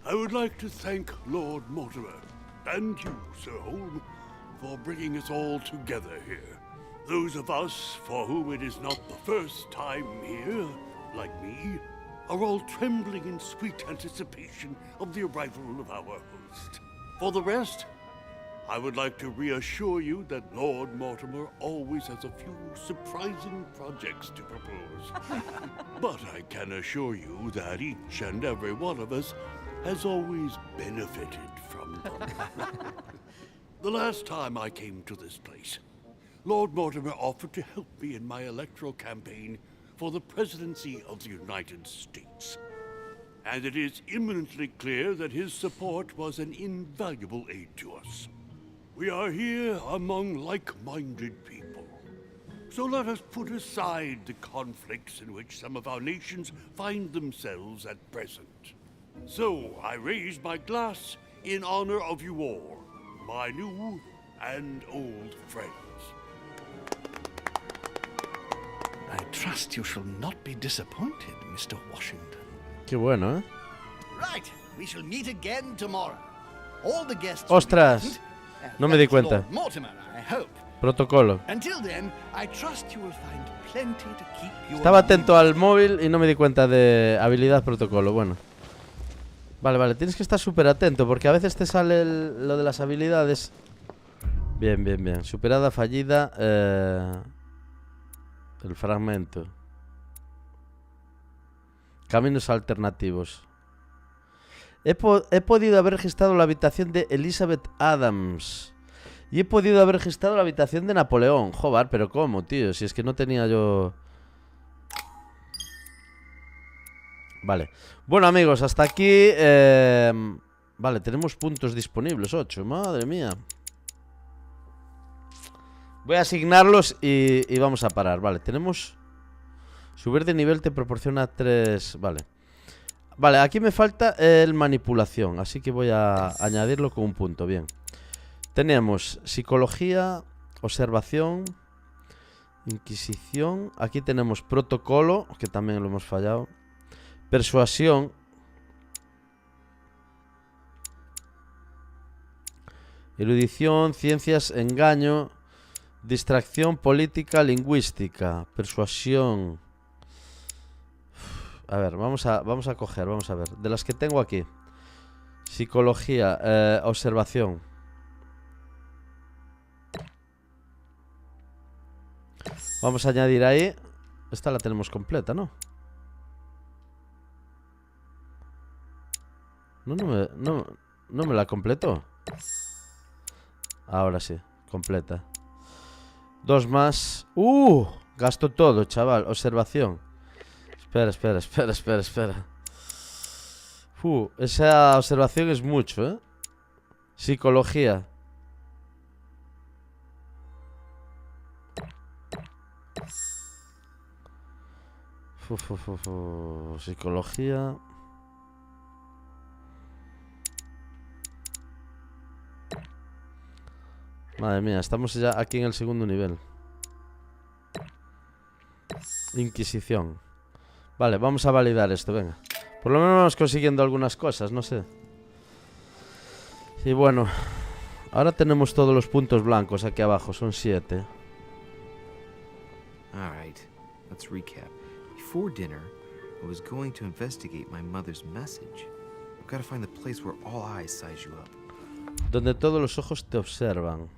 Speaker 4: I would like to thank Lord Mortimer and you, Sir Holm, for bringing us all together here. Those of us for whom it is not the first time here, like me, are all trembling in sweet anticipation of the arrival of our host. For the rest, I would like to reassure you that Lord Mortimer always has a few surprising projects to propose. But I can assure you that each and every one of us has always benefited from them. The last time I came to this place, Lord Mortimer offered to help me in my electoral campaign for the presidency of the United States. And it is imminently clear that his support was an invaluable aid to us. We are here among like-minded people. So let us put aside the conflicts in which some of our nations find themselves at present. So I raise my glass in honor of you all, my new and old friends.
Speaker 2: I trust you shall not be disappointed, Mr. Washington.
Speaker 1: Qué bueno, ¿eh?
Speaker 2: Right, we shall meet again tomorrow. All the guests
Speaker 1: Ostras, no me di cuenta.
Speaker 2: Lord Mortimer, I hope.
Speaker 1: Protocolo.
Speaker 2: Until then, I trust you will find plenty to keep you.
Speaker 1: Estaba atento al móvil y no me di cuenta de habilidad protocolo. Bueno. Vale, tienes que estar súper atento porque a veces te sale lo de las habilidades. Bien. Superada, fallida. El fragmento. Caminos alternativos. He podido haber registrado la habitación de Elizabeth Adams. Y he podido haber registrado la habitación de Napoleón. Joder, pero ¿cómo, tío? Si es que no tenía yo... Vale. Bueno, amigos, hasta aquí... Vale, tenemos puntos disponibles, 8. Madre mía. Voy a asignarlos y vamos a parar. Vale, tenemos... Subir de nivel te proporciona 3... Vale, aquí me falta el manipulación. Así que voy a añadirlo con un punto, bien. Tenemos psicología, observación, inquisición. Aquí tenemos protocolo, que también lo hemos fallado. Persuasión. Erudición, ciencias, engaño. Distracción, política, lingüística. Persuasión. A ver, vamos a coger, vamos a ver. De las que tengo aquí. Psicología, observación. Vamos a añadir ahí. Esta la tenemos completa, ¿no? No me la completó. Ahora sí, completa. 2 más. Gasto todo, chaval. Observación. Espera. Esa observación es mucho, ¿eh? Psicología. Psicología. Madre mía, estamos ya aquí en el segundo nivel. Inquisición. Vale, vamos a validar esto, venga. Por lo menos vamos consiguiendo algunas cosas, no sé. Y bueno, ahora tenemos todos los puntos blancos aquí abajo, son 7.
Speaker 5: Alright, let's recap. Before dinner, I was going to investigate my mother's message. I've got to find the place where all eyes size you up.
Speaker 1: Donde todos los ojos te observan.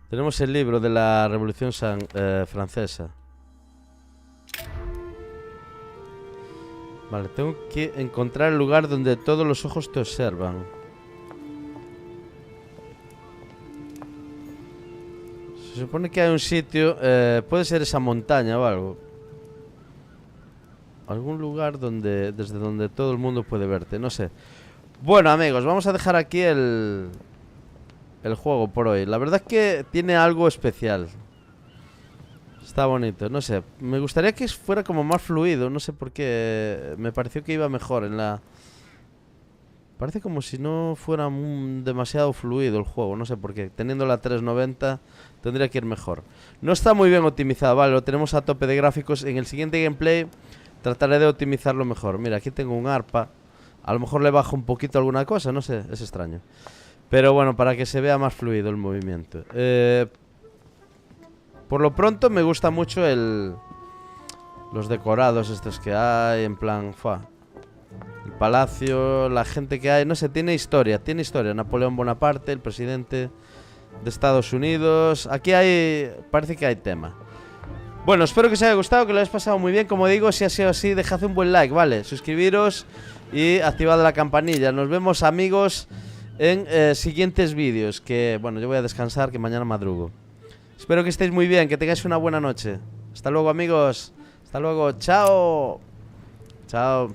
Speaker 1: Tenemos el libro de la Revolución Francesa. Vale, tengo que encontrar el lugar donde todos los ojos te observan. Se supone que hay un sitio, puede ser esa montaña o algo. Algún lugar desde donde todo el mundo puede verte, no sé. Bueno, amigos, vamos a dejar aquí el juego por hoy. La verdad es que tiene algo especial. Está bonito, no sé. Me gustaría que fuera como más fluido. No sé por qué. Me pareció que iba mejor en la... Parece como si no fuera demasiado fluido el juego. No sé por qué. Teniendo la 390 tendría que ir mejor. No está muy bien optimizado, vale. Lo tenemos a tope de gráficos. En el siguiente gameplay trataré de optimizarlo mejor. Mira, aquí tengo un arpa. A lo mejor le bajo un poquito alguna cosa. No sé, es extraño. Pero bueno, para que se vea más fluido el movimiento. Por lo pronto me gusta mucho los decorados estos que hay. En plan, el palacio, la gente que hay. No sé, tiene historia. Napoleón Bonaparte, el presidente de Estados Unidos. Aquí parece que hay tema. Bueno, espero que os haya gustado, que lo hayáis pasado muy bien. Como digo, si ha sido así, dejad un buen like, ¿vale? Suscribiros y activad la campanilla. Nos vemos, amigos, en siguientes vídeos. Que, bueno, yo voy a descansar, que mañana madrugo. Espero que estéis muy bien, que tengáis una buena noche. Hasta luego, amigos. Hasta luego. Chao. Chao.